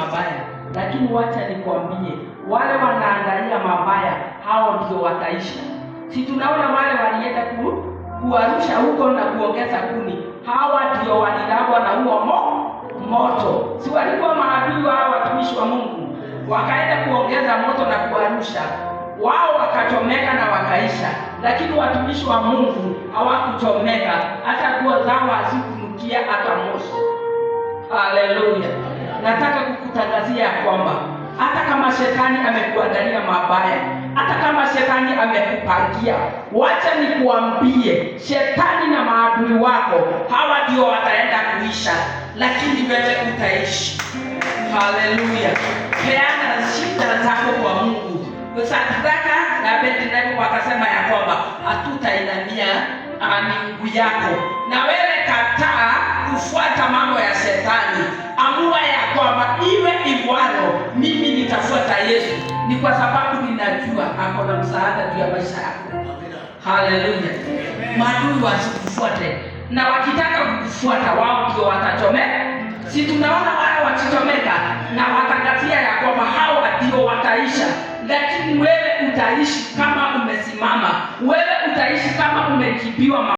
mabaya, lakini wacha nikwambie, wale wanaangalia mabaya hao ndio wataisha. Si tunaona wale walienda kuarusha huko na kuongeza kuni, hawa ndio walilabwa na huo moto. Si walikuwa maadui wa watumishi wa Mungu, wakaenda kuongeza moto na kuarusha, wao wakachomeka na wakaisha, lakini watumishi wa Mungu hawakuchomeka, hata nguo zao hazikunukia hata moshi. Haleluya! Nataka kukutangazia kwamba hata kama shetani amekuandalia mabaya, hata kama shetani amekupangia, wacha nikuambie, shetani na maadui wako hawa ndio wataenda kuisha, lakini wewe utaishi. Haleluya! Peana shida zako kwa Mungu. Sadaka na Abednego wakasema ya kwamba hatutainamia miungu yako, na wewe kataa kufuata mambo ya shetani. Amua ya kwamba iwe iwalo, mimi nitafuata Yesu, ni kwa sababu ninajua ako na msaada juu ya maisha yako. Haleluya! Maadui wasikufuate, na wakitaka kukufuata wao ndio watachomeka. Si tunaona wale wakichomeka na watangazia ya kwamba hao ndio wataisha, lakini wewe utaishi kama umesimama, wewe utaishi kama umejibiwa.